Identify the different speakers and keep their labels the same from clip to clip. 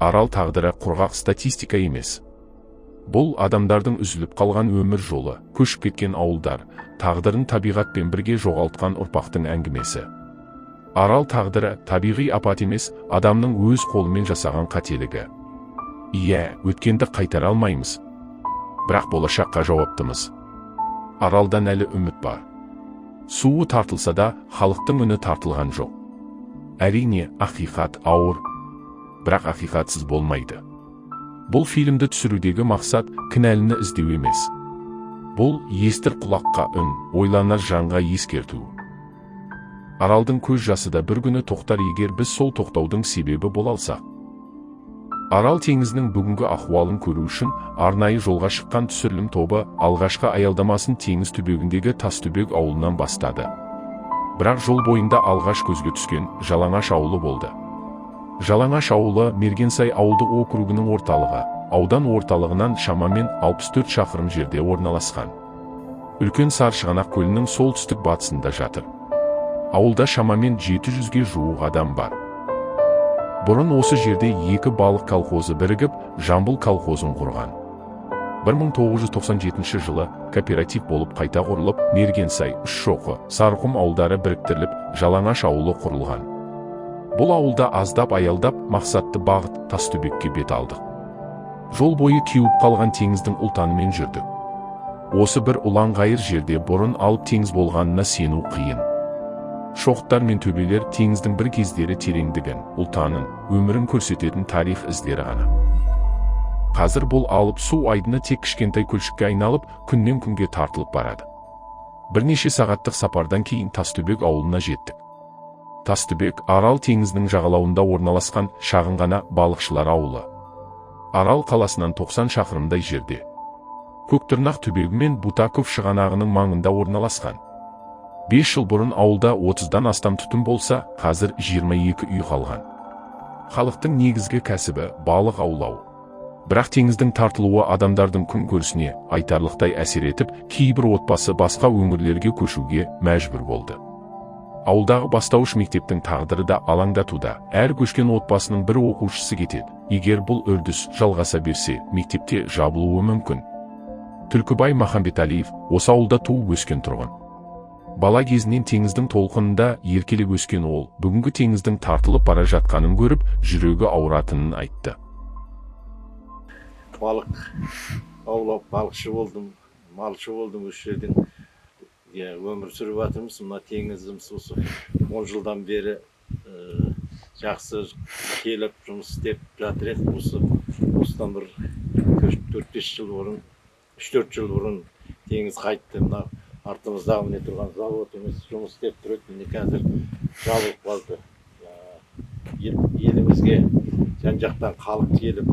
Speaker 1: арал тағдыры құрғақ статистика емес. Бұл адамдардың үзіліп қалған өмір жолы, көшіп кеткен ауылдар, тағдырын табиғатпен бірге жоғалтқан ұрпақтың әңгімесі. Арал тағдыры табиғи апат емес, адамның өз қолымен жасаған қателігі. Иә, өткенді қайтара алмаймыз. Бірақ болашаққа жауаптымыз. Аралдан әлі үміт бар. Суы тартылса да, халықтың үні тартылған жоқ. Әрине, ақиқат ауыр, бірақ ақиқатсыз болмайды. Бұл фильмді түсірудегі мақсат кінәліні іздеу емес. Бұл естір құлаққа үн, ойланар жанға ескерту. Аралдың көз жасы да бір күні тоқтар егер біз сол тоқтаудың себебі бола алсақ. Арал теңізінің бүгінгі ахуалын көру үшін арнайы жолға шыққан түсірілім тобы алғашқы аялдамасын теңіз түбегіндегі Тастүбек ауылынан бастады. Бірақ жол бойында алғаш көзге түскен Жалаңаш ауылы болды. Жалаңаш ауылы Мергенсай ауылдық округінің орталығы, аудан орталығынан шамамен 64 шақырым жерде орналасқан. Үлкен Саршығанақ көлінің солтүстік батысында жатыр. Ауылда шамамен 700-ге жуық адам бар. Бұрын осы жерде екі балық колхозы бірігіп, Жамбыл колхозын құрған. 1997 жылы кооператив болып қайта құрылып, Мергенсай, Үшшоқы, Сарқұм ауылдары біріктіріліп, Жалаңаш ауылы құрылған. Бұл ауылда аздап аялдап, мақсатты бағыт Тастүбекке бет алдық. Жол бойы кеуіп қалған теңіздің ұлтанымен жүрдік. Осы бір ұлан-ғайыр жерде бұрын алып теңіз болғанына сену қиын. Шоқтар мен төбелер теңіздің бір кездері тереңдігін, ұлтанын, өмірін көрсететін тарих іздері ғана. Қазір бұл алып су айдыны тек кішкентай көлшікке айналып, күннен күнге тартылып барады. Бірнеше сағаттық сапардан кейін Тастүбек ауылына жеттік. Тастүбек Арал теңізінің жағалауында орналасқан шағын ғана балықшылар ауылы. Арал қаласынан 90 шақырымдай жерде. Көктырнақ түбегі мен Бутаков шығанағының маңында орналасқан. 5 жыл бұрын ауылда 30-дан астам түтін болса, қазір 22 үй қалған. Халықтың негізгі кәсібі балық аулау. Бірақ теңіздің тартылуы адамдардың күн көрісіне айтарлықтай әсер етіп, кейбір отбасы басқа өңірлерге көшуге мәжбүр болды. Ауылдағы бастауыш мектептің тағдыры да алаңдатуда. Әр көшкен отбасының бір оқушысы кетеді. Егер бұл үрдіс жалғаса берсе, мектепте жабылуы мүмкін. Түлкібай Махамбеталиев осы ауылда туып өскен тұрғын. Бала кезінен теңіздің толқынында еркелеп өскен ол, бүгінгі теңіздің тартылып бара жатқанын көріп, жүрегі ауыратынын айтты.
Speaker 2: Балық аулап, балықшы болдым, малшы болдым осы жерден. Өмір сүріп жатырмыз, мына теңізіміз осы 10 жылдан бері жақсы келіп жұмыс істеп жатыр едік. Осыдан бір 4-5 жыл бұрын, 3-4 жыл бұрын теңіз қайтты. Мына артымыздағы міне тұрған заводымыз жұмыс істеп тұрады. Міне қазір жабылып қалды. Елімізге жан-жақтан халық келіп,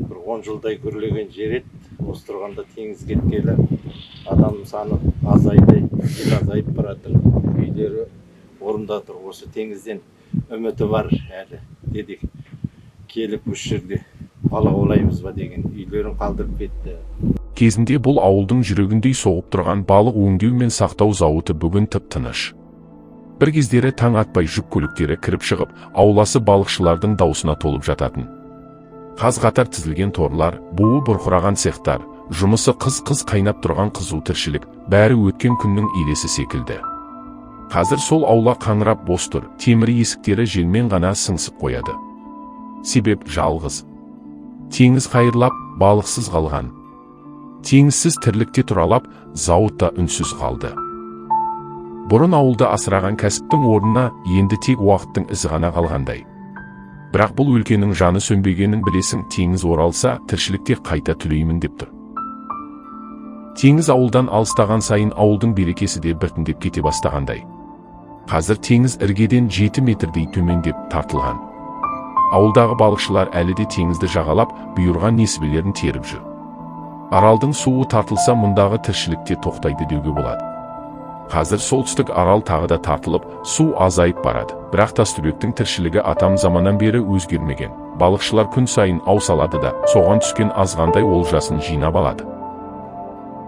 Speaker 2: бір 10 жылдай күрлеген жер еді. Осы тұрғанда теңіз кеткелі адам саны азайып баратыр. Үйлері орында тұр. Осы теңізден үміті бар әлі дедік. Келіп осы жерде балық аулаймыз ба деген үйлерін қалдырып кетті.
Speaker 1: Кезінде бұл ауылдың жүрегіндей соғып тұрған балық өңдеу мен сақтау зауыты бүгін тып-тыныш. Бір кездері таң атпай жүк көліктері кіріп шығып, ауласы балықшылардың даусына толып жататын. Қаз-қатар тізілген торлар, буы бұрқыраған цехтар, жұмысы қыз-қыз қайнап тұрған қызу тіршілік, бәрі өткен күннің елесі секілді. Қазір сол аула қаңырап бос тұр, темір есіктері желмен ғана сыңсып қояды. Себеп жалғыз. Теңіз қайырлап, балықсыз қалған. Теңізсіз тірлікте тұралап, зауытта үнсіз қалды. Бұрын ауылда асыраған кәсіптің орнына енді тек уақыттың ізі ғана қалғандай. Бірақ бұл өлкенің жаны сөнбегенін білесің, теңіз оралса, тіршілікте қайта түлеймін деп тұр. Теңіз ауылдан алыстаған сайын ауылдың берекесі де біртіндеп кете бастағандай. Қазір теңіз іргеден 7 метрдей төмендеп тартылған. Ауылдағы балықшылар әлі де теңізді жағалап, бұйырған несібелерін теріп жүр. Аралдың суы тартылса, мұндағы тіршілікте тоқтайды деуге болады. Қазір солтүстік арал тағы да тартылып, су азайып барады. Бірақ Тастүбектің тіршілігі атам заманнан бері өзгермеген. Балықшылар күн сайын ау салады да, соған түскен азғандай олжасын жинап алады.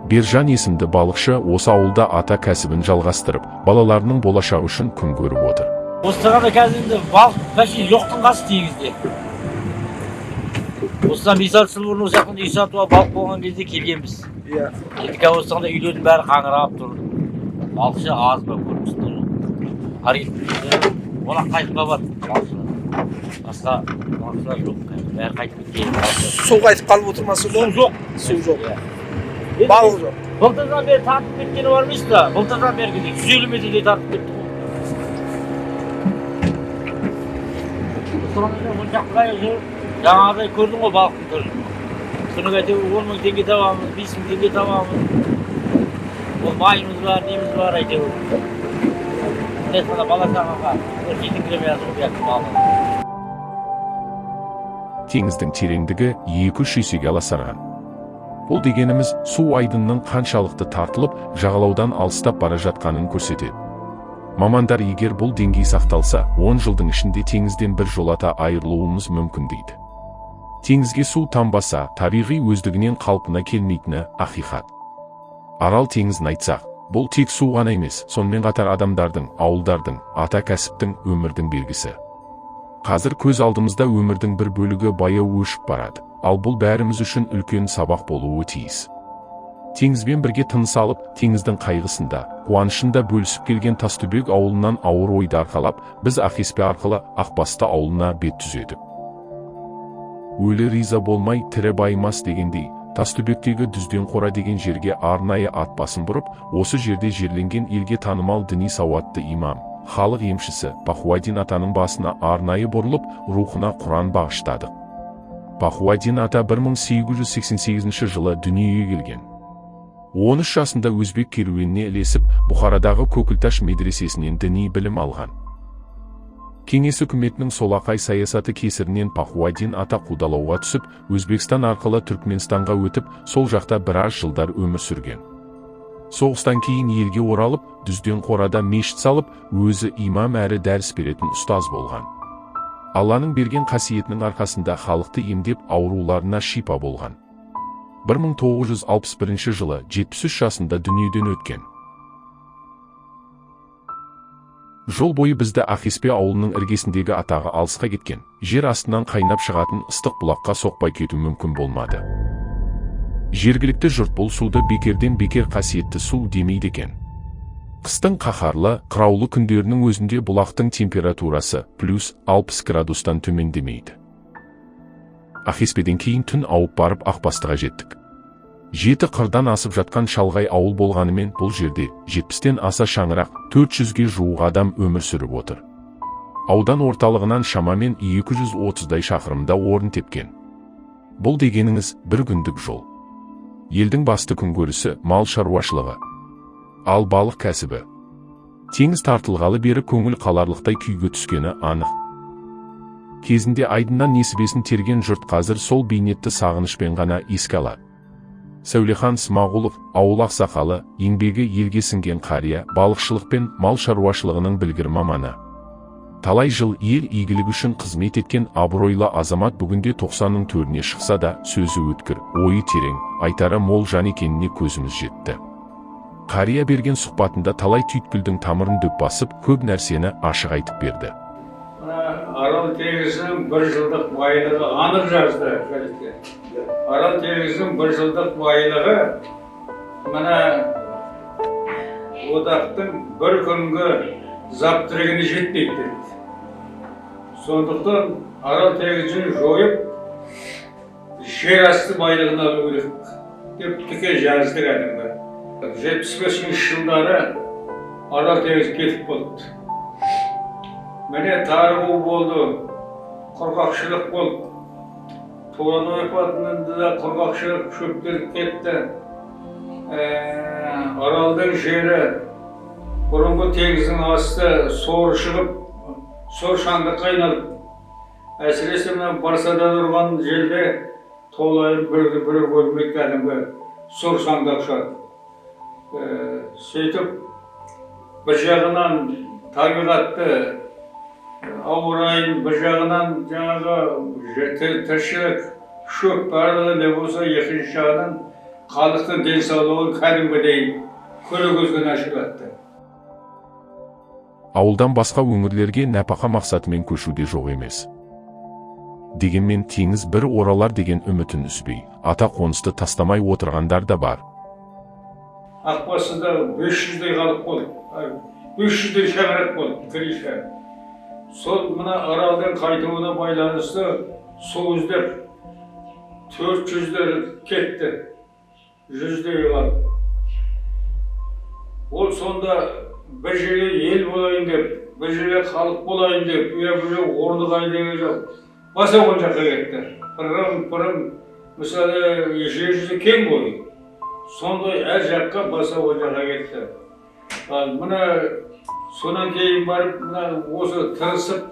Speaker 1: Бержан есімді балықшы осы ауылда ата кәсібін жалғастырып, балаларының болашағы үшін күн көріп отыр.
Speaker 3: Осыған да қазір балық вообще жоқтың қасы теңізде. Осыдан 5-6 жыл бұрын осы жақында үй сатуға балық болған кезде келгенбіз.
Speaker 4: Иә.
Speaker 3: Енді қазір осында үйлердің бәрі қаңырап тұр. Балықшы аз ба көріністі. Олар қайтып қалады балықшылар. Басқа балықшылар жоқ. Бәрі қайтып кеткен.
Speaker 4: Су қайтып қалып отыр ма? Су
Speaker 3: жоқ.
Speaker 4: Су жоқ.
Speaker 3: Иә.
Speaker 4: Балық жоқ.
Speaker 3: Былтырдан бері тартып кеткені бар емес та. Былтырдан бері 150 метрдей тартып кетті. Жаңағыдай көрдің ғой балықтың түрін. Күніге әйтеуір 10 мың теңге табамыз, 5 мың теңге табамыз. Ол майымыз бар, неміз бар әйтеуір. Несіна баласағанға көрсетіңкіремей азыр бұяқты балығы.
Speaker 1: Теңіздің тереңдігі 2-3 есеге аласарған. Бұл дегеніміз су айдынның қаншалықты тартылып, жағалаудан алыстап бара жатқанын көрсетеді. Мамандар егер бұл деңгей сақталса, 10 жылдың ішінде теңізден бір жолата айырылуымыз мүмкін дейді. Теңізге су тамбаса, табиғи өздігінен қалпына келмейтіні ақиқат. Арал теңізін айтсақ, бұл тек су ғана емес, сонымен қатар адамдардың, ауылдардың, ата кәсіптің, өмірдің белгісі. Қазір көз алдымызда өмірдің бір бөлігі баяу өшіп барады, ал бұл бәріміз үшін үлкен сабақ болуы тиіс. Теңізбен бірге тыныс алып, теңіздің қайғысында, қуанышында бөлісіп келген Тастөбек ауылынан ауыр ойды арқалап, біз Ақеспе арқылы Ақбасты ауылына бет түзедік. Өлі риза болмай, тірі байымас дегендей, Тастөбектегі Дүзден қора деген жерге арнайы ат басын бұрып, осы жерде жерленген елге танымал діни сауатты имам, халық емшісі Пахуадин атаның басына арнайы бұрылып, рухына Құран бағыштадық. Пахуадин ата 1888 жылы дүниеге келген. 13 жасында өзбек керуеніне ілесіп, Бұхарадағы Көкілташ медресесінен діни білім алған. Кеңес үкіметінің солақай саясаты кесірінен Пахуадин ата қудалауға түсіп, Өзбекстан арқылы Түркменстанға өтіп, сол жақта біраз жылдар өмір сүрген. Соғыстан кейін елге оралып, Дүзден қорада мешіт салып, өзі имам әрі дәріс беретін ұстаз болған. Алланың берген қасиетінің арқасында халықты емдеп, ауруларына шипа болған. 1961 жылы 73 жасында дүниеден өткен. Жол бойы бізді Ақеспе ауылының іргесіндегі атағы алысқа кеткен, жер астынан қайнап шығатын ыстық бұлаққа соқпай кету мүмкін болмады. Жергілікті жұрт бұл суды бекерден бекер қасиетті су демейді екен. Қыстың қаһарлы, қыраулы күндерінің өзінде бұлақтың температурасы +60 градустан төмендемейді. Ақеспеден кейін түн ауып барып Ақбастыға жеттік. 7 қырдан асып жатқан шалғай ауыл болғанымен бұл жерде 70-тен аса шаңырақ, 400-ге жуық адам өмір сүріп отыр. Аудан орталығынан шамамен 230-дай шақырымда орын тепкен. Бұл дегеніңіз бір күндік жол. Елдің басты күнкөрісі мал шаруашылығы, ал балық кәсібі. Теңіз тартылғалы бері көңіл қаларлықтай күйге түскені анық. Кезінде айдыннан несібесін терген жұрт қазір сол бейнетті сағынышпен ғана еске алады. Сәулехан Смағұлов, ауыл ақсақалы, еңбегі елге сіңген қария, балықшылық пен мал шаруашылығының білгір маманы. Талай жыл ел игілігі үшін қызмет еткен абыройлы азамат бүгінде 90-ның төріне шықса да, сөзі өткір, ойы терең, айтары мол жан екеніне көзіміз жетті. Қария берген сұхбатында талай түйткілдің тамырын дөп басып, көп нәрсені ашық айтып берді.
Speaker 5: Арал теңізінің 1 жылдық байлығы анық жазды газетте. Арал теңізінің 1 жылдық байлығы мына одақтың бір күнгі заптырығына жетпейді деді. Сондықтан Арал теңізін жойып, жер асты байлығын алу керек деп тіке жазды кәдімгі. 75 жылдары Арал теңіз кетіп болды. Міне тарығу болды, құрғақшылық болды. Туған ойпатында да құрғақшылық шөптеліп кетті. Аралдың жері бұрынғы теңіздің асты сор шығып, сор шаңдыққа айналып. Әсіресе мына Барсада тұрған жерде толайып бірі көрмейді кәдімгі сор шаңдақ шығады. Сөйтіп бір жағынан табиғатты ауа райын, бір жағынан жаңағы тіршілік, шөп барлығы не болса, екінші жағынан халықтың денсаулығын кәдімгідей көзге ашылатты.
Speaker 1: Ауылдан басқа өңірлерге нәпақа мақсатымен көшуде жоқ емес. Дегенмен теңіз бір оралар деген үмітін үзбей, ата қонысты тастамай отырғандар да бар.
Speaker 5: Ақбасыда 500-дей халық болды. 500-дей шаңырақ болды, кіріші. Сол мына аралдан қайтуына байланысты су іздеп 400-дер кетті. 100-дей қалды. Ол сонда бір жерге ел болайын деп, бір жерге халық болайын деп, бір орнығайын деген жоқ. Баса оң жаққа кетті. Пырым, мысалы, жер жүзі кең бойы. Сондай әр жаққа баса оң жаққа кетті. Мына сонан кейін барып, осы тырысып,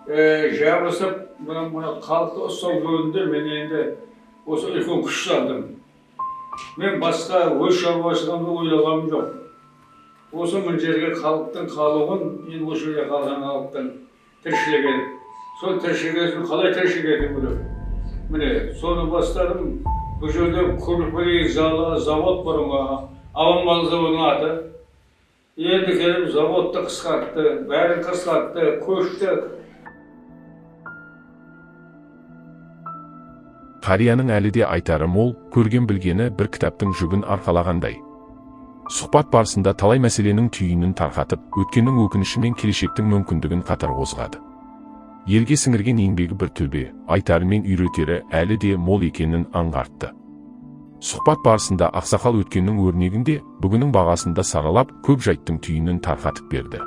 Speaker 5: жабысып, мына халықты ұстау жөнінде мен енді осы үлкен күш салдым. Мен басқа өз шаруашылығымды ойлағаным жоқ. Осы мына жерге халықтың қалуын, мен осы жерге қалған халықтың тіршілік етіп, сол тіршілік қалай тіршілік етіп білем. Міне, соны бастадым. Бұл жерде көрпелей завод бұрынғы, Аванмал заводының аты. Енді келіп заводты қысқартты, бәрін қысқартты, көшті.
Speaker 1: Қарияның әлі де айтары мол, көрген білгені бір кітаптың жүгін арқалағандай. Сұхбат барысында талай мәселенің түйінін тарқатып, өткеннің өкініші мен келешектің мүмкіндігін қатар қозғады. Елге сіңірген еңбегі бір төбе, айтары мен үйретері әлі де мол екенін аңғартты. Сұхбат барысында ақсақал өткеннің өрнегінде, бүгіннің бағасында саралап, көп жайттың түйінін тарқатып берді.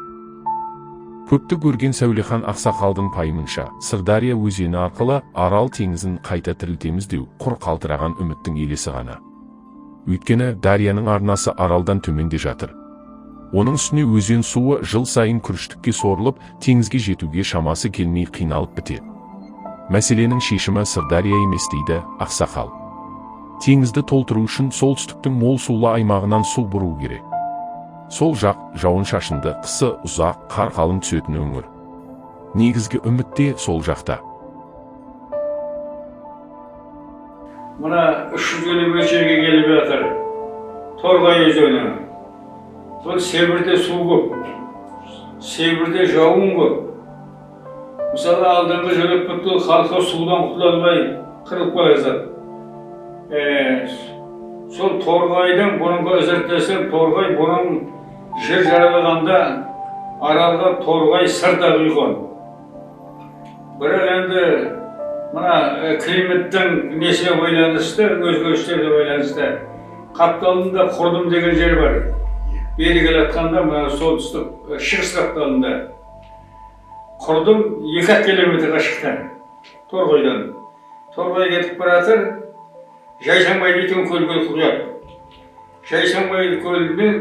Speaker 1: Көпті көрген Сәулехан ақсақалдың пайымынша, Сырдария өзені арқылы Арал теңізін қайта тірілтеміз деу құр қалтыраған үміттің елесі ғана. Өйткені Дарияның арнасы Аралдан төменде жатыр. Оның үстіне өзен суы жыл сайын күріштікке сорылып, теңізге жетуге шамасы келмей қиналып бітеді. Мәселенің шешімі Сырдария емес дейді ақсақал. Теңізді толтыру үшін солтүстіктің мол сулы аймағынан су бұру керек. Сол жақ жауын шашынды, қысы ұзақ, қар қалың түсетін өңір. Негізгі үміт те сол жақта.
Speaker 5: Мына 350 жерге келіп жатыр. Торғай өзені. Бұл Сібірде су көп. Сібірде жауын көп. Мысалы алдыңғы жөніп бүткіл халқы судан құтыла алмай қырылып бара жатыр. Сол Торғайдың бұрынғы зерттесем, Торғай бұрын жер жаралағанда Аралға Торғай сырда құйған. Бірақ енді мына климаттың несіне байланысты, өзгерістерге байланысты. Қапталында Құрдым деген жер бар. Бері келатқанда мына солтүстік шығыс қапталында. Құрдым 2 километр қашықтан Торғайдан. Торғай кетіп баратыр, Жайсаңбай дейтін көлге құяды. Жайсаңбай көлінен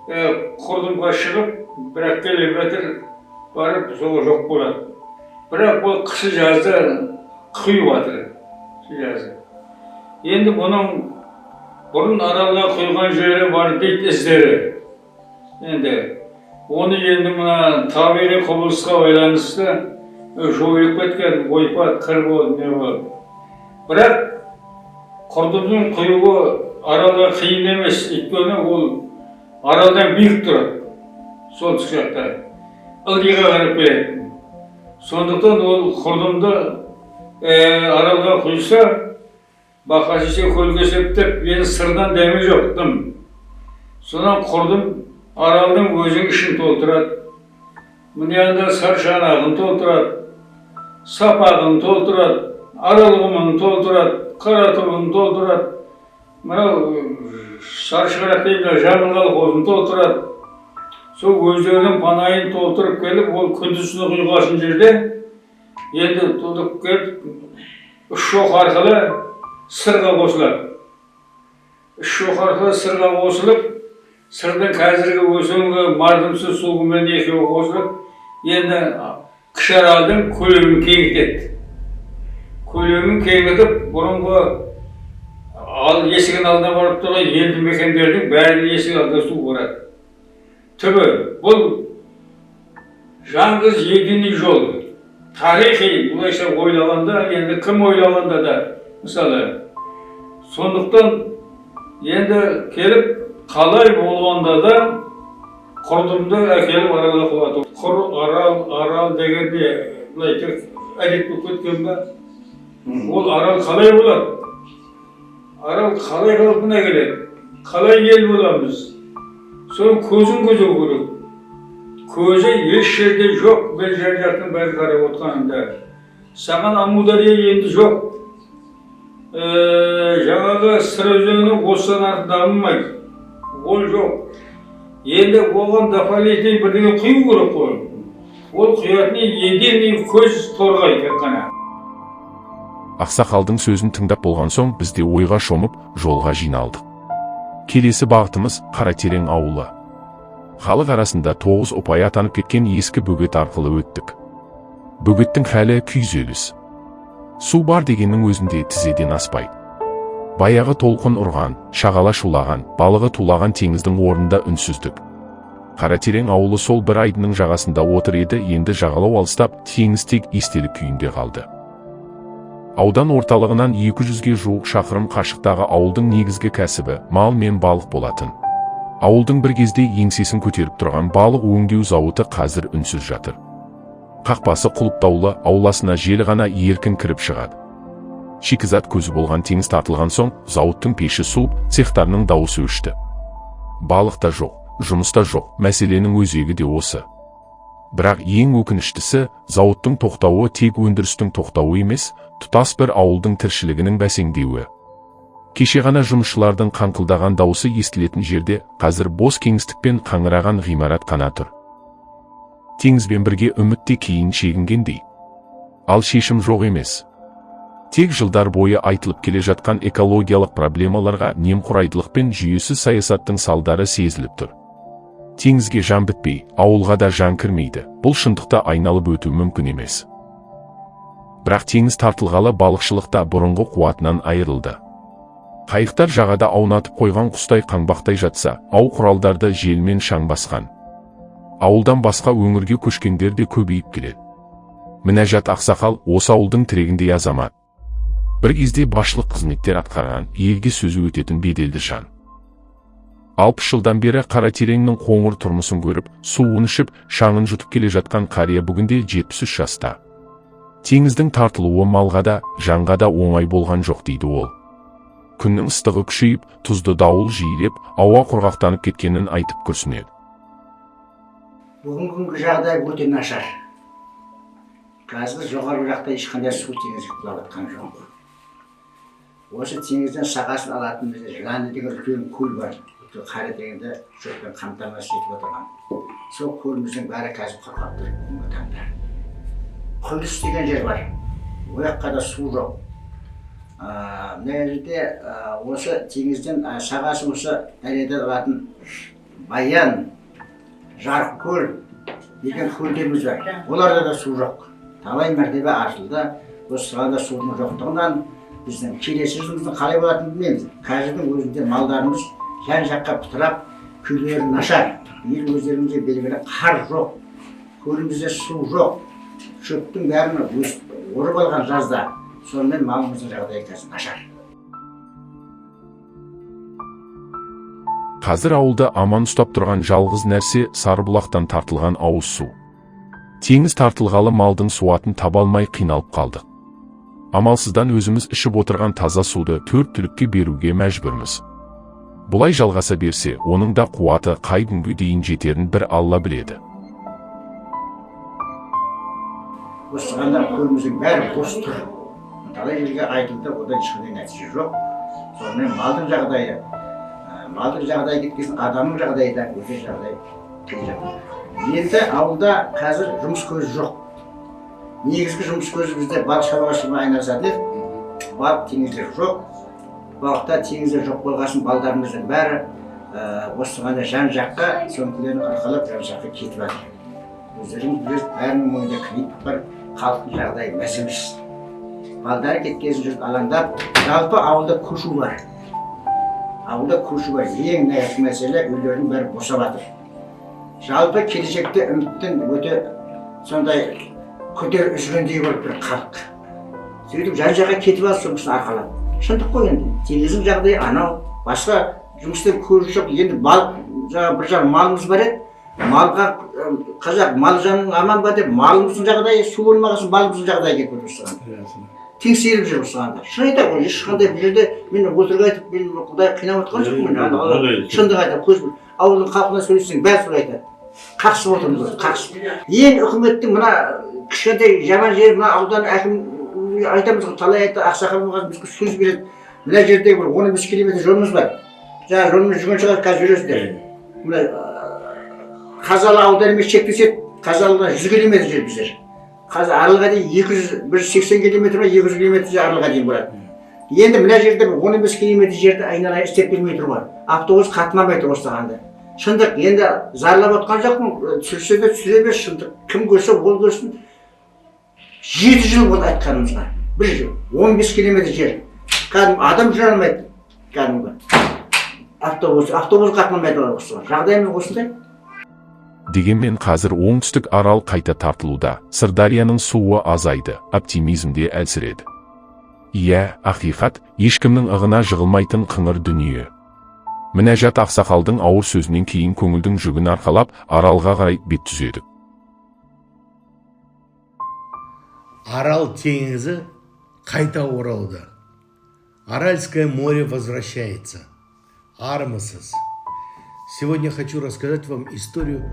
Speaker 5: Құрдымға шығып, 1 километр барып, сол жоқ болады. Бірақ бұл қысы жазды құйып жатыр. Енді бұның бұрын Аралға құйған жері бар дейді іздері. Енді оны енді мына табиғи құбылысқа байланысты жойылып кеткен, ойпат, қыр болды, не болды. Бірақ Құрдымның құюы Аралға қиын емес, өйткені ол Аралдан биік тұрады. Солтүстік жақта ылдиға қарап келеді. Сондықтан ол Құрдымды Аралға құйса, бақасыше көлге септеп, енді сырдан дәме жоқ дым. Сонан Құрдым Аралдың өзің ішін толтырады. Мұнияында саршанағын толтырады, сапағын толтырады, аралғымын толтырады, қаратұғын толтырады, саршығырақ дейді, жамылғалы қозын толтырады. Сол өздерінің панайын толтырып келіп, ол күндізіне құйғасын жерде, енді толтырып келіп, 3 шоқ арқылы сырға қосылады. 3 шоқ арқылы сырға қосылып, сырдың қазіргі өсіңгі мардымсыз суымен екеуі қосылып, енді Кіші Аралдың көлемін кеңітеді. Көлемін кеңітіп, бұрынғы есігін алдына барып тұрған елді мекендердің бәрінің есігі алдына су барады. Түбі, бұл жаңғыз единый жол. Тарихи, бұлайша ойлағанда, енді кім ойлағанда да, мысалы. Сондықтан, енді келіп, қалай болғанда да Құрдымды әкеліп Аралға құлату. Арал дегенде, бұлай әдет болып кеткен ба? Ол арал қалай болады? Арал қалай қалпына келеді? Қалай ел боламыз? Соның көзін көзу керек. Көзі еш жерде жоқ, бір жер жақтың бәрі қарап отқанында. Саған Амудария енді жоқ. Жаңағы Сыр өзенінің осыдан артық дамымайды. Ол жоқ. Енді оған дополнительный бірдеңе құю керек қой. Ол құятын еден көз торғай тек қана.
Speaker 1: Ақсақалдың сөзін тыңдап болған соң біз де ойға шомып жолға жиналдық. Келесі бағытымыз Қаратерең ауылы. Халық арасында 9 ұпай атанып кеткен ескі бөгет арқылы өттік. Бөгеттің халі күйзеліс. Су бар дегеннің өзінде тізеден аспайды. Баяғы толқын ұрған, шағала шулаған, балығы тулаған теңіздің орнында үнсіздік. Қаратерең ауылы сол бір айдының жағасында отыр еді, енді жағалау алыстап, теңіз тек естелік күйінде қалды. Аудан орталығынан 200-ге жуық шақырым қашықтағы ауылдың негізгі кәсібі мал мен балық болатын. Ауылдың бір кезде еңсесін көтеріп тұрған балық өңдеу зауыты қазір үнсіз жатыр. Қақпасы құлыптаулы, ауласына жел ғана еркін кіріп шығады. Шикізат көзі болған теңіз тартылған соң, зауыттың пеші суып, цехтарының дауысы өшті. Балық та жоқ, жұмыс та жоқ, мәселенің өзегі де осы. Бірақ ең өкініштісі, зауыттың тоқтауы тек өндірістің тоқтауы емес, тұтас бір ауылдың тіршілігінің бәсеңдеуі. Кеше ғана жұмысшылардың қаңқылдаған дауысы естілетін жерде, қазір бос кеңістікпен қаңыраған ғимарат қана тұр. Теңізбен бірге үміт те кейін шегінгендей. Ал шешім жоқ емес. Тек жылдар бойы айтылып келе жатқан экологиялық проблемаларға немқұрайдылық пен жүйесіз саясаттың салдары сезіліп тұр. Теңізге жан бітпей, ауылға да жан кірмейді. Бұл шындықта айналып өту мүмкін емес. Бірақ теңіз тартылғалы балықшылықта бұрынғы қуатынан айырылды. Қайықтар жағада аунатып қойған құстай қаңбақтай жатса, ау құралдарды желмен шаң басқан. Ауылдан басқа өңірге көшкендер де көбейіп келеді. Мінәжат ақсақал осы ауылдың тірегіндей азамат. Бір кезде басшылық қызметтер атқарған, елге сөзі өтетін беделді жан. 60 жылдан бері Қаратереңнің қоңыр тұрмысын көріп, суын ішіп, шаңын жұтып келе жатқан қария бүгінде 73 жаста. Теңіздің тартылуы малға да, жанға да оңай болған жоқ дейді ол. Күннің ыстығы күшейіп, тұзды дауыл жиілеп, ауа құрғақтанып кеткенін айтып күрсінеді.
Speaker 6: Бүгінгі жағдай өте нашар. Қазір жоғарғы жақта ешқандай су теңізге құлап жатқан жоқ. Осы теңізден сағасын алатын бізде Жыланы деген үлкен көл бар. Қаратеңді шөппен қамтамасыз етіп отырған. Сол көліміздің бәрі қазір құрғап тұр бүгінгі таңда. Құлыс деген жер бар. Ол жаққа да су жоқ. Мына жерде осы теңізден сағасы осы дариядан алатын Баян, Жарқкөл деген көлдеріміз бар. Оларда да су жоқ. Талай мәртебе ашылды. Осыған да судың жоқтығынан біздің келесі жылымыздың қалай болатынын білмейміз. Қазірдің өзінде малдарымыз жан жаққа пытырап, күйлері нашар. Ел өздерімізде белгілі қар жоқ, көлімізде су жоқ. Шөптің бәрін орып алған жазда. Сонымен малымыздың жағдайы қазір нашар.
Speaker 1: Қазір ауылда аман ұстап тұрған жалғыз нәрсе Сарыбұлақтан тартылған ауыз су. Теңіз тартылғалы малдың суатын таба алмай қиналып қалдық. Амалсыздан өзіміз ішіп отырған таза суды 4 түлікке беруге мәжбүрміз. Бұлай жалғаса берсе, оның да қуаты қай күнге дейін жетерін бір Алла біледі.
Speaker 6: Осығанда көліміздің бәрі бос тұр. Талай жерге айтылды, одан ешқандай нәтиже жоқ. Сонымен малдың жағдайы кеткесін адамның жағдайы да өте жағдай қиын. Енді ауылда қазір жұмыс көзі жоқ. Негізгі жұмыс көзі бізде балық шаруашылығымен айналысады. Балық теңізде жоқ. Балықта теңізде жоқ болғасын балдарымыздың бәрі осығанда жан жаққа, сөмкелерін арқалап жан жаққа кетіп жатыр. Өздеріңіз білесіз, бәрінің мойнында кредит бар, халықтың жағдайы мәселес. Балдары кеткесін жұрт алаңдап, жалпы ауылда көшу бар. Ауылда көшу бар. Ең негізгі мәселе үйлердің бәрі босап жатыр. Жалпы келешекте үміттен өте сондай көтер үзгендей болып бір халық. Сөйтіп жан жаққа кетіп алып сонысын арқалап. Шындық қой енді. Теңіздің жағдайы анау, басқа жұмыстан көзі жоқ. Енді балық, бір жағы малымыз бар еді. Малға қазақ мал жаның аман ба деп малымыздың жағдайы, су болмағасын малымыздың жағдайы келіп отырған. Теңселіп жүр осығанда. Шын айтам ғой, ешқандай бұл жерде мен өтірік айтып, мен Құдай қинап отқан жоқпын. Шындық айтам, көзбен ауылдың халқына сөйлесең бәрі солай айтады. Қақсып отырмыз, қақсып. Ең үкіметтің мына кішкентай жаман жері мына аудан әкім айтамыз ғой, талай айтты, ақсақал болған бізге сөз береді. Мына жерде бір 15 километр жолымыз бар. Жаңа жолымыз жүрген шығар, қазір жүресіздер. Мына Қазалы ауданымен шектеседі, Қазалыға 100 километр жер біздер. Қазір Аралға дейін 180 километр ма 200 километр Аралға дейін барады. Енді мына жерде 15 километр жерді айналайын істеп бермей тұр ғой. Автобус қатынамай тұр осылағанда. Шындық, енді зарлап отқан жоқпын, түсірсе де түсіре бер, шындық. Кім көрсе ол көрсін. 7 жыл болды айтқанымызға. 1 жыл, 15 километр жер. Кәдімгі адам жүре алмайды. Кәдімгі. Автобус қатынамайды осылар. Жағдайымыз осындай.
Speaker 1: Дегенмен қазір оңтүстік Арал қайта тартылуда, Сырдарияның суы азайды, оптимизмде әлсіреді. Иә, ақиқат, ешкімнің ығына жығылмайтын қыңыр дүние. Мінәжат ақсақалдың ауыр сөзінен кейін көңілдің жүгін арқалап, Аралға қарай бет түзеді.
Speaker 7: Арал теңізі қайта оралды. Аральское море возвращается. Армысыз. Сегодня хочу рассказать вам историю,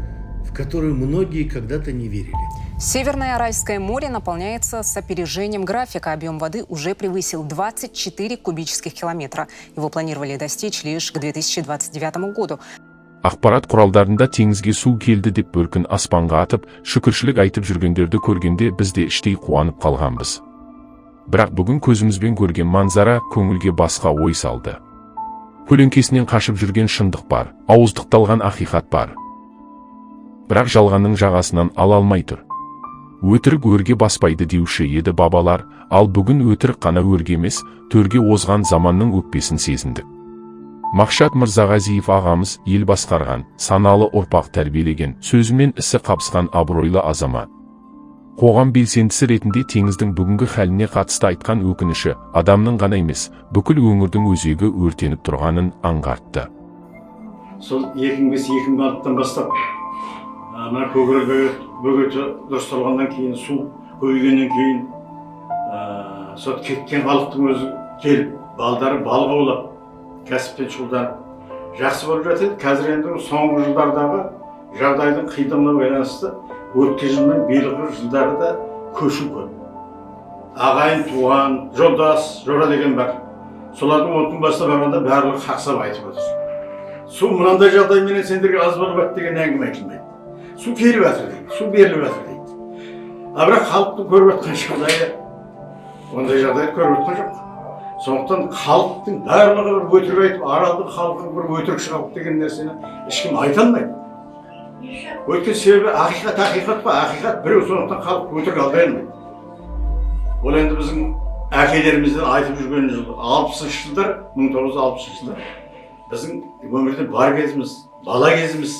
Speaker 7: в которую многие когда-то не верили.
Speaker 8: Северное Аральское море наполняется с опережением графика. Объем воды уже превысил 24 кубических километра. Его планировали достичь лишь к 2029 году.
Speaker 1: Ақпарат құралдарында теңізге су келді деп бөркін аспанға атып, шүкіршілік айтып жүргендерді көргенде біз де іштей қуанып қалғанбыз. Бірақ бүгін көзімізбен көрген манзара көңілге басқа ой салды. Көлеңкесінен қашып жүрген шындық бар, ауыздықталған ақиқат бар. Бірақ жалғанның жағасынан ала алмай тұр. Өтірік өрге баспайды деуші еді бабалар, ал бүгін өтірік қана өрге емес, төрге озған заманның өкпесін сезіндік. Мақшат Мырзағазиев ағамыз ел басқарған, саналы ұрпақ тәрбиелеген, сөзімен ісі қабысқан абыройлы азамат. Қоғам белсендісі ретінде теңіздің бүгінгі хәліне қатысты айтқан өкініші адамның ғана емес, бүкіл өңірдің өзегі өртеніп тұрғанын аңғартты.
Speaker 9: Сол 2005-2006-тан бастап, мына көгілдір бөгеті дұрысталғаннан кейін, су көбейгеннен кейін, сол кеткен халықтың өзі келіп, балдары балық аулап, кәсіппен шұғылданып жақсы болып жатыр. Қазір енді соңғы жылдардағы жағдайдың қиындығына байланысты өткен жыл мен биылғы жылдарда көшу көп. Ағайын, туған, жолдас, жора деген бар. Солардың отын басына барғанда барлығы қақсап айтып отыр. Су мынандай жағдаймен сендерге аз болып жатыр деген әңгіме айтылмайды. Су келіп жатыр дейді, су беріліп жатыр дейді. Бірақ халықтың көріп жатқан жағдайы ондай жағдайды көріп жатқан жоқ. Сондықтан халықтың барлығы бір өтірік айтып, Аралдың халқы бір өтірік шығып деген нәрсені ешкім айта алмайды. Өйткені себебі ақиқат па, ақиқат біреу, сондықтан халық өтірік алдай алмайды. Ол енді біздің әкелерімізден айтып жүрген жыл 60-шы жылдар, 1960-шы жылдар. Біздің өмірде бар кезіміз, бала кезіміз,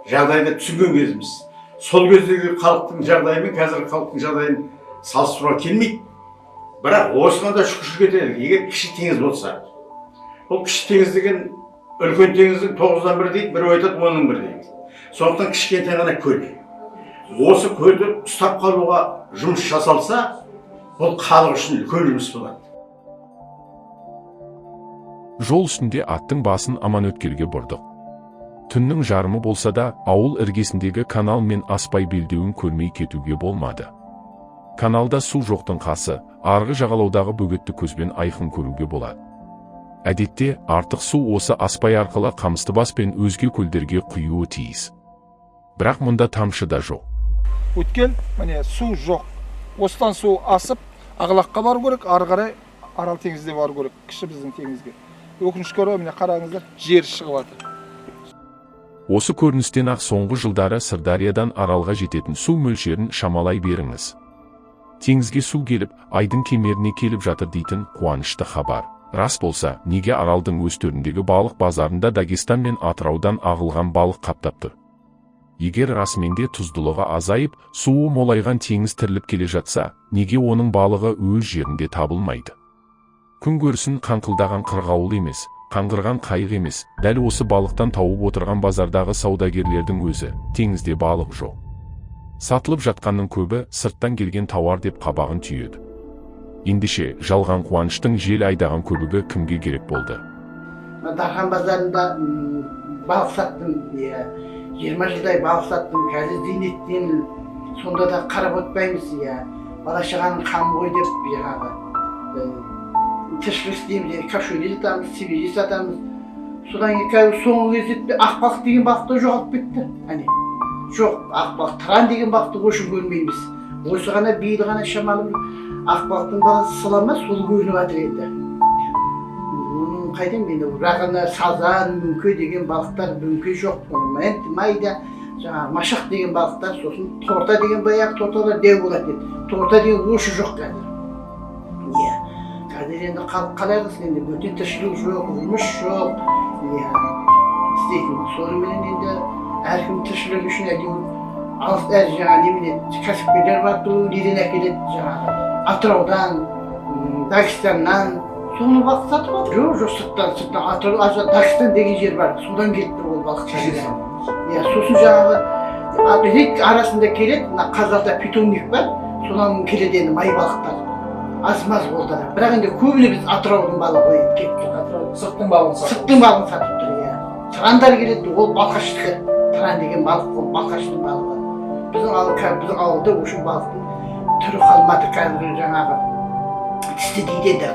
Speaker 9: жағдайды түсінген кезіміз. Сол кездегі халықтың жағдайы мен қазіргі халықтың жағдайын салыстыруға келмейді. Бірақ осыған да шүкіршілік етелік. Егер кіші теңіз болса, ол кіші теңіз деген үлкен теңіздің 9-дан 1 дейді, біреу айтады 10-ның 1 дейді. Сондықтан кішкентай ғана көл. Осы көлді ұстап қалуға жұмыс жасалса, бұл халық үшін үлкен жұмыс болады.
Speaker 1: Жол үстінде аттың басын Аманөткелге бұрдық. Түннің жарымы болса да, ауыл іргесіндегі канал мен аспай белдеуін көрмей кетуге болмады. Каналда су жоқтың қасы, арғы жағалаудағы бөгетті көзбен айқын көруге болады. Әдетте, артық су осы аспай арқылы Қамыстыбас пен өзге көлдерге құюы тиіс. Бірақ мұнда тамшы да жоқ.
Speaker 4: Өткен, міне су жоқ. Осыдан су асып, Ағылаққа бару керек, ары қарай Арал теңізде бару керек, кіші біздің теңізге. Өкінішке орай, міне қараңыздар, жер шығып жатыр.
Speaker 1: Осы көріністен ақ соңғы жылдары Сырдариядан Аралға жететін су мөлшерін шамалай беріңіз. Теңізге су келіп, айдың кемеріне келіп жатыр дейтін қуанышты хабар. Рас болса, неге Аралдың өз төріндегі балық базарында Дагестан мен Атыраудан ағылған балық қаптап тұр? Егер расымен де тұздылығы азайып, суы молайған теңіз тіріліп келе жатса, неге оның балығы өз жерінде табылмайды? Күн көрісін қаңқылдаған қырғауыл емес, қаңғырған қайық емес, дәл осы балықтан тауып отырған базардағы саудагерлердің өзі, теңізде балық жоқ. Сатылып жатқанның көбі сырттан келген тауар деп қабағын түйеді. Ендеше жалған қуаныштың жел айдаған көбігі кімге керек болды?
Speaker 6: Дархан базарында балық саттым, 20 жылдай балық саттым, қазір зейнеттемін. Сонда да қарап отпаймыз, бала шағаның қамы ғой деп, тіршілік істейміз, кашули сатамыз, себеже сатамыз. Содан кейін соңғы кезде ақбалық деген балықты жоғалып кетті. Жоқ, ақбалық, тыран деген балықты қошы көрмейміз. Осы ғана бейді ғана шамалы ақбалықтың баласы сылама сол көрініп жатыр енді. Қайдам енді, рағына сазан, мүңке деген балықтар мүңке жоқ. Майда, машақ деген балықтар, сосын торта деген баяғы торталар деу болады еді. Торта деген ошы жоқ қазір. Қазір енді қалай қылсын енді, бөтен тіршілік жоқ, жұмыс жоқ. Істейтін. Сонымен енді әркім тіршілік үшін әйтеуір кәсіпкерлер бар, неден әкеледі, Атыраудан, Дагестаннан, соны балық сатып алды. Жоқ, сырттан, Дагестан деген жер бар, содан келіп тұр ол балық. Сосын рет арасында келеді, Қазалда питомник бар, содан келеді енді май балықтар. Аз-маз болды да. Бірақ енді көбіне біз Атыраудың балығы кеттік.
Speaker 4: Сырттың балығын
Speaker 6: сатып тұр, Тырандар келеді, ол балқаштығы. Тыран деген балық, ол балқаштың балығы. Біздің ауылда осы балықтың түрі қалмады, қазір жаңағы тісті дейді,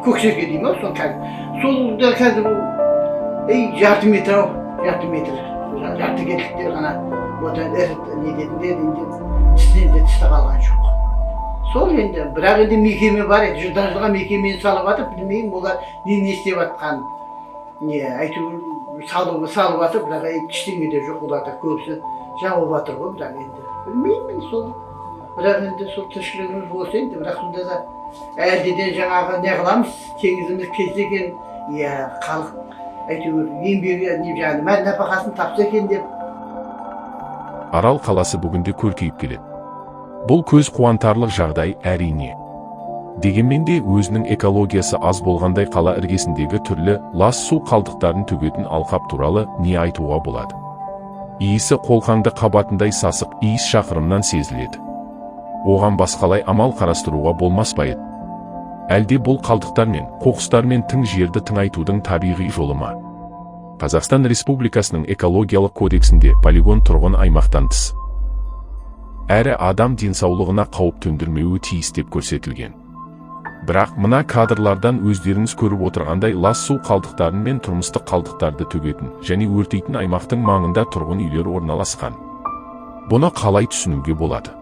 Speaker 6: көксерге дейді ма, соны қазір. Сол да қазір жарты метр, жарты келдіктер ғана, не дедіңдер, тістен де тісті қалған жоқ. Сол енді, бірақ енді мекеме бар еді, жылға мекемені салып атып, білмеймін, олар не істеп атқан. Әйтеуір салып атып, бірақ ештеңе де жоқ, оларда көбісі жауып атыр ғой, бірақ енді. Білмеймін сол. Бірақ енді сол тіршілігіміз болса енді, бірақ сонда да әлде жаңағы не қыламыз, теңізіміз келсе екен, халық әйтеуір еңбегі, мән нәпақасын тапса екен деп.
Speaker 1: Арал қаласы бүгінде көркейіп келеді. Бұл көз қуантарлық жағдай әрине. Дегенмен де өзінің экологиясы аз болғандай қала іргесіндегі түрлі лас су қалдықтарын төгетін алқап туралы не айтуға болады. Иісі қолқаңды қабатындай сасық иіс шақырымнан сезіледі. Оған басқалай амал қарастыруға болмас па еді? Әлде бұл қалдықтар мен қоқыстар мен тың жерді тыңайтудың табиғи жолы ма? Қазақстан Республикасының экологиялық кодексінде полигон тұрғын аймақтан тыс, әрі адам денсаулығына қауіп төндірмеуі тиіс деп көрсетілген. Бірақ мына кадрлардан өздеріңіз көріп отырғандай лас су қалдықтарын мен тұрмыстық қалдықтарды төгетін және өртейтін аймақтың маңында тұрғын үйлер орналасқан. Бұны қалай түсінуге болады?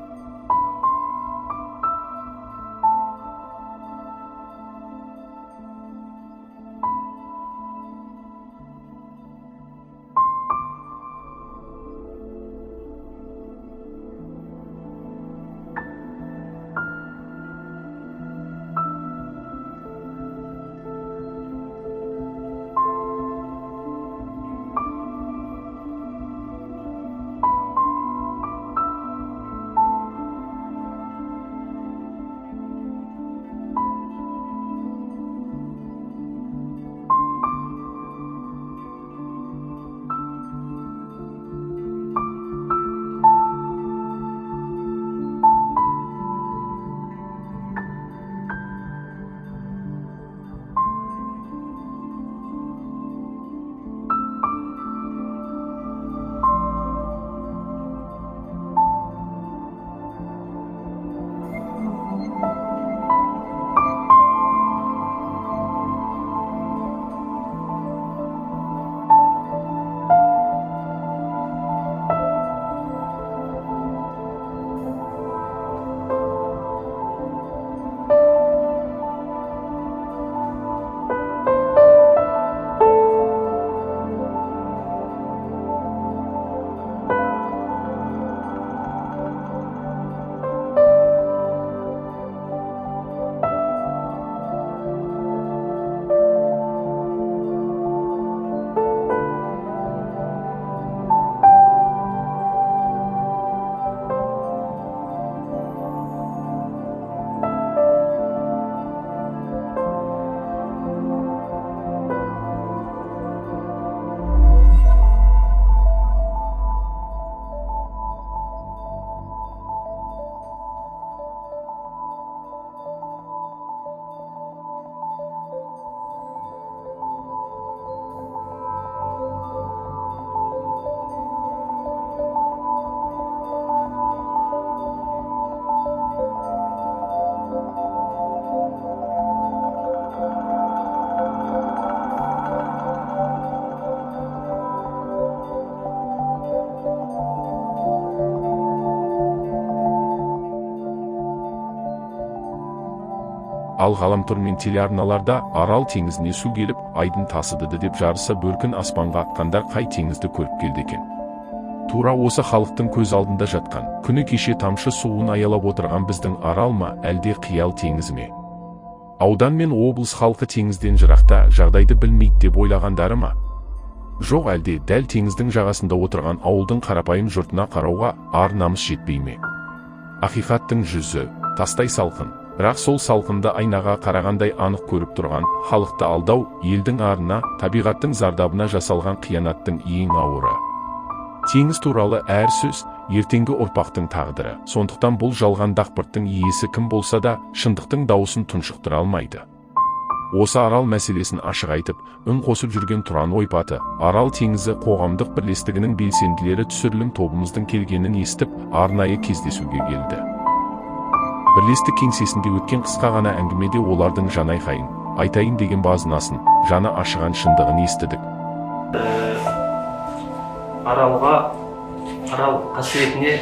Speaker 1: Ал ғаламтор мен телеарналарда Арал теңізіне су келіп, айдын тасыды деп жарыса бөркін аспанға атқандар қай теңізді көріп келді екен. Тура осы халықтың көз алдында жатқан, күні кеше тамшы суын аялап отырған біздің Арал ма, әлде қиял теңізі ме? Аудан мен облыс халқы теңізден жырақта, жағдайды білмейді деп ойлағандары ма? Жоқ, әлде дәл теңіздің жағасында отырған ауылдың қарапайым жұртына қарауға ар намыс жетпей ме? Ақиқаттың жүзі тастай салқын, бірақ сол салқынды айнаға қарағандай анық көріп тұрған халықты алдау елдің арына, табиғаттың зардабына жасалған қиянаттың ең ауыры. Теңіз туралы әр сөз ертеңгі ұрпақтың тағдыры. Сондықтан бұл жалған дақпырттың иесі кім болса да шындықтың дауысын тұншықтыра алмайды. Осы Арал мәселесін ашық айтып, үн қосып жүрген Тұран Ойпаты, Арал теңізі қоғамдық бірлестігінің белсенділері түсірілім тобымыздың келгенін естіп, арнайы кездесуге келді. Бірлестік кеңсесінде өткен қысқа ғана әңгімеде олардың жанайқайын, айтайын деген базынасын, жаны ашыған шындығын естідік.
Speaker 10: Арал қасиетіне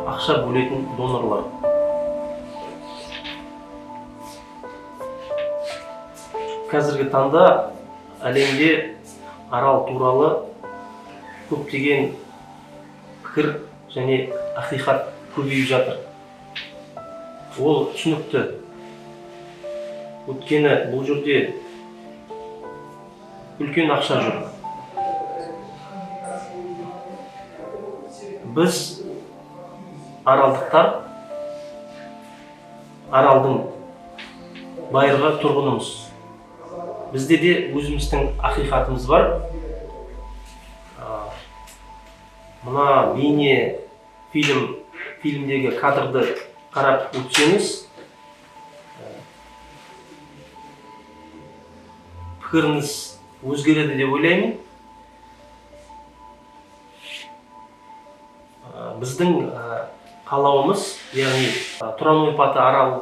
Speaker 10: ақша бөлетін донорлар. Қазіргі таңда әлемде Арал туралы көптеген пікір және ақиқат көбейіп жатыр. Ол түсінікті. Өйткені бұл жерде үлкен ақша жүр. Біз аралдықтар Аралдың байырғы тұрғынымыз. Бізде де өзіміздің ақиқатымыз бар. Мына бейне фильмдегі кадрды қарап өтсеңіз, пікіріңіз өзгереді деп ойлаймын. Біздің қалауымыз, яғни Тұран Ойпаты Арал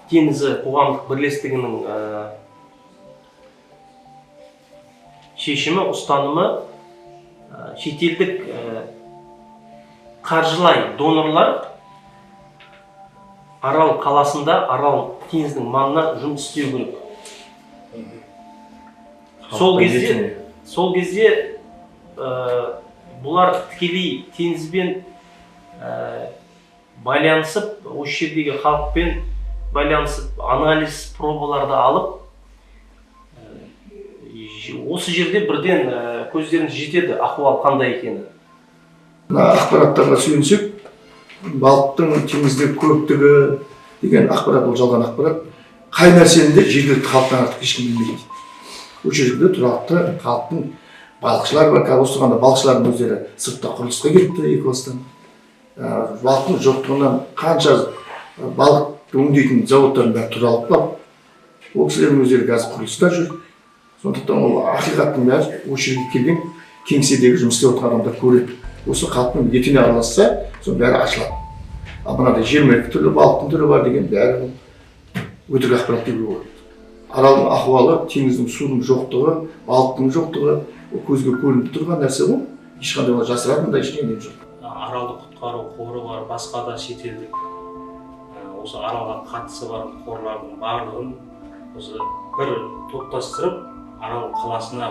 Speaker 10: теңізі қоғамдық бірлестігінің шешімі, ұстанымы, шетелдік қаржылай донорлар Арал қаласында, Арал теңіздің маңына жұмыс істеу керек. Сол кезде бұлар тікелей теңізбен байланысып, осы жердегі халықпен байланысып, анализ пробаларды алып, осы жерде бірден көздеріңіз жетеді, ахуал қандай екені.
Speaker 4: Ақпараттарға сүйенсек, балықтың теңізде көптігі деген ақпарат, ол жалған ақпарат. Қай нәрсені де жергілікті халықтан артық ешкім білмейді. Ол жерде тұрақты халықтың балықшылар бар. Қазір осы тұрғанда балықшылардың өздері сыртта құрылысқа кетті, Екібастан. Балықтың жоқтығынан қанша балық өңдейтін заводтардың бәрі тұралып қалып, ол кісілердің өздері қазір құрылыста жүр. Сондықтан ол ақиқаттың бәрі осы жерге келген кеңседегі жұмыс істеп отырған адамдар көреді. Осы халықтың етіне араласса, соның бәрі ашылады. Ал мынадай 22 түрлі балықтың түрі бар деген бәрі өтірік ақпарат деуге болады. Аралдың ахуалы, теңіздің судың жоқтығы, балықтың жоқтығы, көзге көрініп тұрған нәрсе бұл. Ешқандай ол жасыратын да ештеңе жоқ.
Speaker 10: Аралды құтқару қоры бар, басқа да шетелдік осы Аралға қатысы бар қорлардың барлығын осы бір топтастырып, Арал қаласына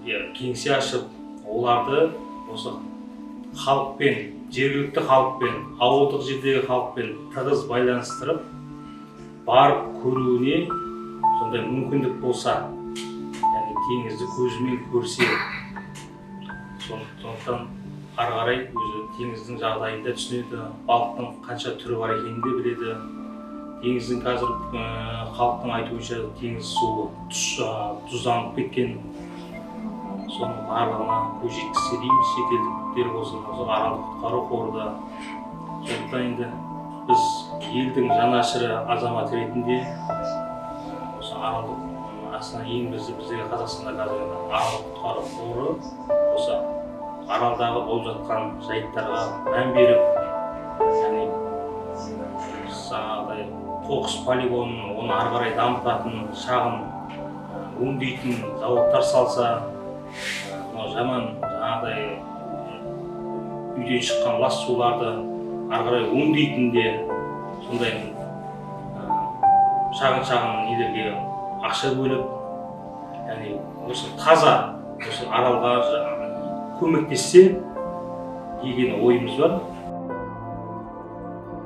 Speaker 10: бір кеңсе ашып, оларды осы халықпен, жергілікті халықпен, ауылдық жердегі халықпен тығыз байланыстырып, барып көруіне сондай мүмкіндік болса, яғни теңізді көзімен көрсе, сондықтан ары қарай өзі теңіздің жағдайын да түсінеді, балықтың қанша түрі бар екенін де біледі. Теңіздің қазір халықтың айтуынша теңіз суы тұзданып кеткен. Соның барлығына көз жеткізсе дейміз, шетелдіктер болсын, осы Аралды құтқару қоры да. Сондықтан енді біз елдің жанашыры азамат ретінде осы Аралды ең біздегі Қазақстанда қазір Аралды құтқару қоры осы Аралдағы болып жатқан жайттарға мән беріп, яғни жаңағыдай қоқыс полигонын, оны ары қарай дамытатын, шағын өңдейтін заводтар салса, жаман жаңағыдай үйден шыққан лас суларды ары қарай өңдейтін де сондай шағын нелерге ақша бөліп, яғни осы таза осы аралға көмектессе деген ойымыз бар.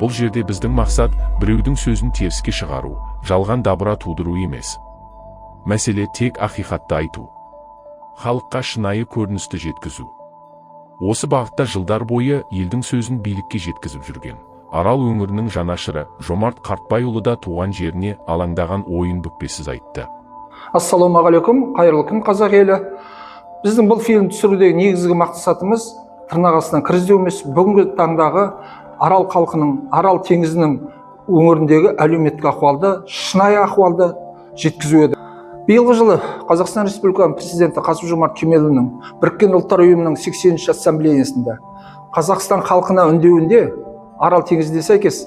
Speaker 1: Бұл жерде біздің мақсат біреудің сөзін теріске шығару, жалған дабыра тудыру емес. Мәселе тек ақиқатты айту. Халыққа шынайы көріністі жеткізу. Осы бағытта жылдар бойы елдің сөзін билікке жеткізіп жүрген Арал өңірінің жанашыры Жомарт Қартбайұлы да туған жеріне алаңдаған ойын бүкпесіз айтты.
Speaker 11: Ассалаумағалейкум, қайырлы күн қазақ елі. Біздің бұл фильм түсірудегі негізгі мақсатымыз тырнақ астынан кіріздеу емес, бүгінгі таңдағы Арал халқының, Арал теңізінің өңіріндегі әлеуметтік ахуалды, шынайы ахуалды жеткізу еді. Биылғы жылы Қазақстан Республикасының президенті Қасым-Жомарт Кемелұлының Біріккен ұлттар ұйымының 80-ші ассамблеясында Қазақстан халқына үндеуінде Арал теңізіне сәйкес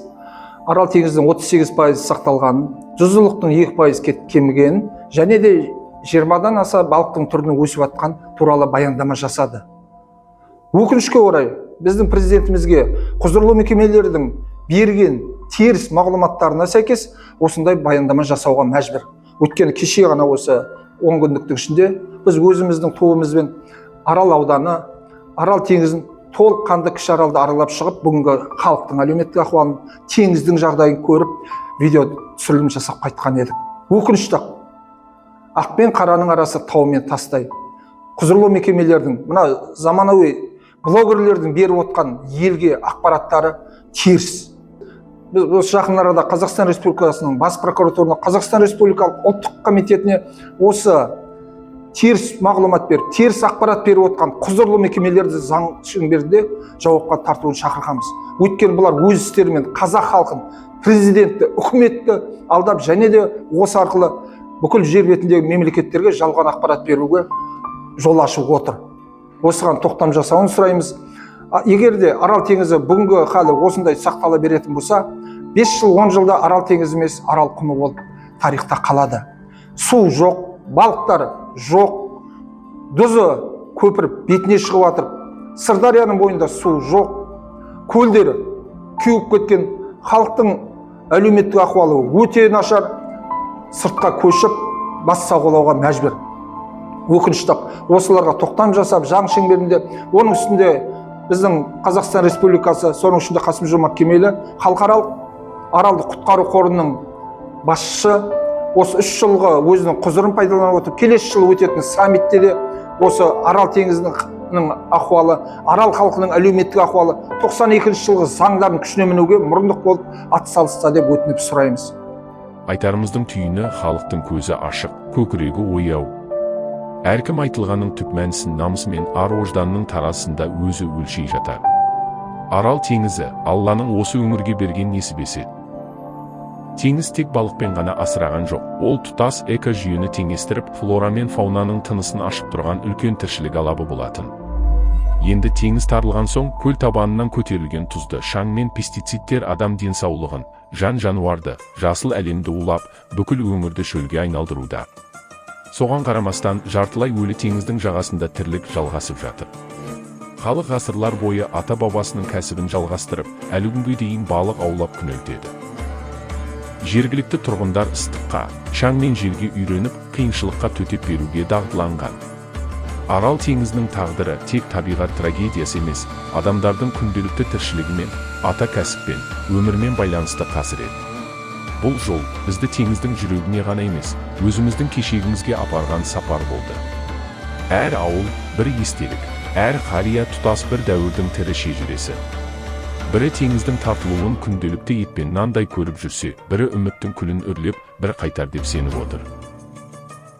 Speaker 11: Арал теңіздің 38% сақталғанын, жүзіліктің 2% кемігенін және де 20-дан аса балықтың түрінің өсіп жатқан туралы баяндама жасады. Өкінішке орай, біздің президентімізге құзырлы мекемелердің берген теріс мағлұматтарына сәйкес осындай баяндама жасауға мәжбүр. Өйткені кеше ғана осы 10 күндіктің ішінде біз өзіміздің тобымызбен Арал ауданы, Арал теңізін толыққанды кіші аралды аралап шығып, бүгінгі халықтың әлеуметтік ахуалын, теңіздің жағдайын көріп, видео түсірілім жасап қайтқан едік. Өкінішті ақ пен қараның арасы тау мен тастай. Құзырлы мекемелердің, мына заманауи блогерлердің беріп отқан елге ақпараттары теріс. Біз осы жақын арада Қазақстан Республикасының бас прокуратурына, Қазақстан Республикалық ұлттық комитетіне осы теріс мағлұмат беріп, теріс ақпарат беріп отқан құзырлы мекемелерді заң шеңберінде жауапқа тартуын шақырғанбыз. Өйткені бұлар өз істерімен қазақ халқын, президентті, үкіметті алдап және де осы арқылы бүкіл жер бетіндегі мемлекеттерге жалған ақпарат беруге жол ашып отыр. Осыған тоқтам жасауын сұраймыз. Егер де Арал теңізі бүгінгі халі осындай сақтала беретін болса, 5 жыл, 10 жылда Арал теңізі емес, Арал құмы болып тарихта қалады. Су жоқ, балықтар жоқ, дүзі көпіріп, бетіне шығып жатыр. Сырдарияның бойында су жоқ, көлдері кеуіп кеткен, халықтың әлеуметтік ахуалы өте нашар, сыртқа көшіп, бас сауғалауға мәжбүр. Өкінішті осыларға тоқтам жасап, заң шеңберінде, оның үстінде біздің Қазақстан Республикасы, соның ішінде Қасым-Жомарт Кемелі, халықаралық Аралды құтқару қорының басшысы, осы 3 жылғы өзінің құзырын пайдаланып отырып, келесі жылы өтетін саммитте де осы Арал теңізінің ахуалы, Арал халқының әлеуметтік ахуалы 92 жылғы заңдардың күшіне мінуге мұрындық болып атсалысса деп өтініп сұраймыз.
Speaker 1: Айтарымыздың түйіні халықтың көзі ашық, көкірегі ояу. Әркім айтылғанның түп мәнісін намысы мен ар-ожданның тарасында өзі өлшей жатар. Арал теңізі Алланың осы өңірге берген несібесі. Теңіз тек балықпен ғана асыраған жоқ, ол тұтас экожүйені теңестіріп, флора мен фаунаның тынысын ашып тұрған үлкен тіршілік алабы болатын. Енді теңіз тарылған соң, көл табанынан көтерілген тұзды шаң мен пестицидтер адам денсаулығын, жан-жануарды, жасыл әлемді улап, бүкіл өңірді шөлге айналдыруда. Соған қарамастан жартылай өлі теңіздің жағасында тірлік жалғасып жатыр. Халық ғасырлар бойы ата-бабасының кәсібін жалғастырып, әлі күнге дейін балық аулап күнелтеді. Жергілікті тұрғындар ыстыққа, шаң мен желге үйреніп, қиыншылыққа төтеп беруге дағдыланған. Арал теңізінің тағдыры тек табиғат трагедиясы емес, адамдардың күнделікті тіршілігімен, ата кәсіппен, өмірмен байланысты қасірет. Бұл жол бізді теңіздің жүрегіне ғана емес, өзіміздің кешегімізге апарған сапар болды. Әр ауыл бір естелік, әр қария тұтас бір дәуірдің тірі шежіресі. Бірі теңіздің тартылуын күнделікті етпен нандай көріп жүрсе, бірі үміттің күлін үрлеп, бір қайтар деп сеніп отыр.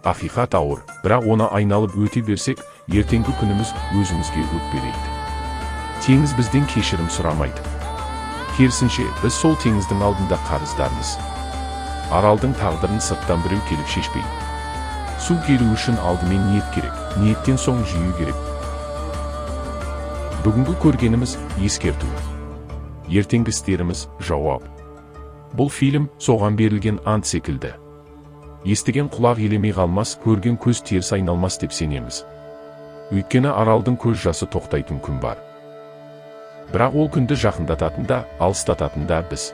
Speaker 1: Ақиқат ауыр, бірақ оны айналып өте берсек, ертеңгі күніміз өзімізге өкпелейді. Теңіз бізден кешірім сұрамайды. Керісінше, біз сол теңіздің алдында қарыздармыз. Аралдың тағдырын сырттан біреу келіп шешпейді. Су келу үшін алдымен ниет керек, ниеттен соң жию керек. Бүгінгі көргеніміз ескерту. Ертеңгі істеріміз жауап. Бұл фильм соған берілген ант секілді. Естіген құлақ елемей қалмас, көрген көз теріс айналмас деп сенеміз. Өйткені Аралдың көз жасы тоқтайтын күн бар. Бірақ ол күнді жақындататын да, алыстататын да біз.